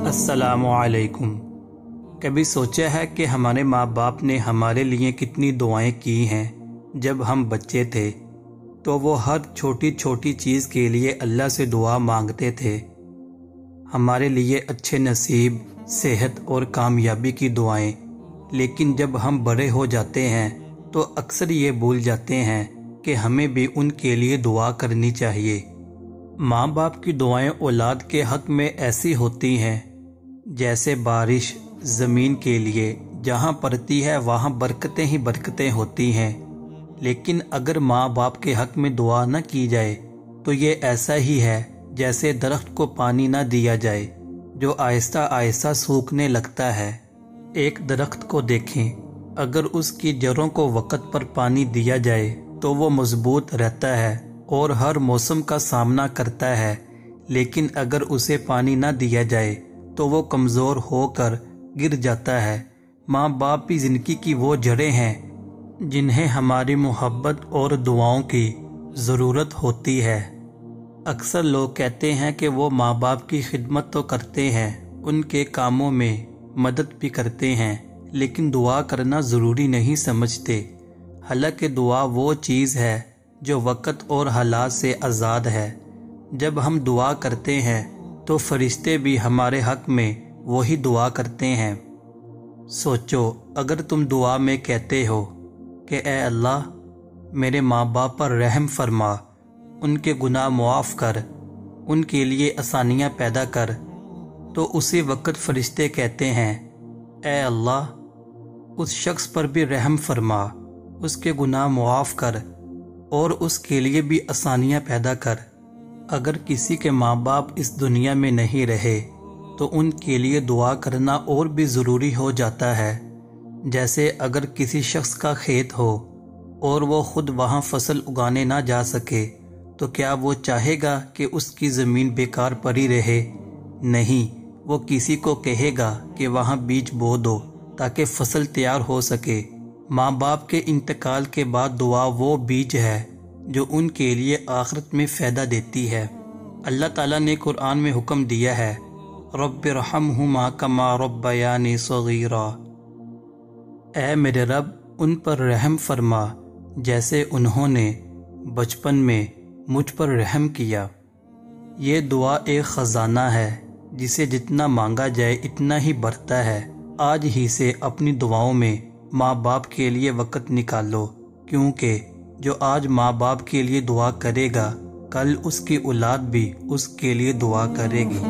السلام علیکم۔ کبھی سوچا ہے کہ ہمارے ماں باپ نے ہمارے لیے کتنی دعائیں کی ہیں؟ جب ہم بچے تھے تو وہ ہر چھوٹی چھوٹی چیز کے لیے اللہ سے دعا مانگتے تھے، ہمارے لیے اچھے نصیب، صحت اور کامیابی کی دعائیں۔ لیکن جب ہم بڑے ہو جاتے ہیں تو اکثر یہ بھول جاتے ہیں کہ ہمیں بھی ان کے لیے دعا کرنی چاہیے۔ ماں باپ کی دعائیں اولاد کے حق میں ایسی ہوتی ہیں جیسے بارش زمین کے لیے جہاں پڑتی ہے وہاں برکتیں ہی برکتیں ہوتی ہیں، لیکن اگر ماں باپ کے حق میں دعا نہ کی جائے تو یہ ایسا ہی ہے جیسے درخت کو پانی نہ دیا جائے جو آہستہ آہستہ سوکھنے لگتا ہے۔ ایک درخت کو دیکھیں، اگر اس کی جڑوں کو وقت پر پانی دیا جائے تو وہ مضبوط رہتا ہے اور ہر موسم کا سامنا کرتا ہے، لیکن اگر اسے پانی نہ دیا جائے تو وہ کمزور ہو کر گر جاتا ہے۔ ماں باپ بھی زندگی کی وہ جڑیں ہیں جنہیں ہماری محبت اور دعاؤں کی ضرورت ہوتی ہے۔ اکثر لوگ کہتے ہیں کہ وہ ماں باپ کی خدمت تو کرتے ہیں، ان کے کاموں میں مدد بھی کرتے ہیں، لیکن دعا کرنا ضروری نہیں سمجھتے۔ حالانکہ دعا وہ چیز ہے جو وقت اور حالات سے آزاد ہے۔ جب ہم دعا کرتے ہیں تو فرشتے بھی ہمارے حق میں وہی دعا کرتے ہیں۔ سوچو، اگر تم دعا میں کہتے ہو کہ اے اللہ میرے ماں باپ پر رحم فرما، ان کے گناہ معاف کر، ان کے لیے آسانیاں پیدا کر، تو اسی وقت فرشتے کہتے ہیں اے اللہ اس شخص پر بھی رحم فرما، اس کے گناہ معاف کر اور اس کے لیے بھی آسانیاں پیدا کر۔ اگر کسی کے ماں باپ اس دنیا میں نہیں رہے تو ان کے لیے دعا کرنا اور بھی ضروری ہو جاتا ہے۔ جیسے اگر کسی شخص کا کھیت ہو اور وہ خود وہاں فصل اگانے نہ جا سکے تو کیا وہ چاہے گا کہ اس کی زمین بیکار پڑی رہے؟ نہیں، وہ کسی کو کہے گا کہ وہاں بیج بو دو تاکہ فصل تیار ہو سکے۔ ماں باپ کے انتقال کے بعد دعا وہ بیج ہے جو ان کے لیے آخرت میں فائدہ دیتی ہے۔ اللہ تعالیٰ نے قرآن میں حکم دیا ہے رب ارحمہما کما ربیانی صغیرا، اے میرے رب ان پر رحم فرما جیسے انہوں نے بچپن میں مجھ پر رحم کیا۔ یہ دعا ایک خزانہ ہے جسے جتنا مانگا جائے اتنا ہی بڑھتا ہے۔ آج ہی سے اپنی دعاؤں میں ماں باپ کے لیے وقت نکالو، کیونکہ جو آج ماں باپ کے لیے دعا کرے گا کل اس کی اولاد بھی اس کے لیے دعا کرے گی۔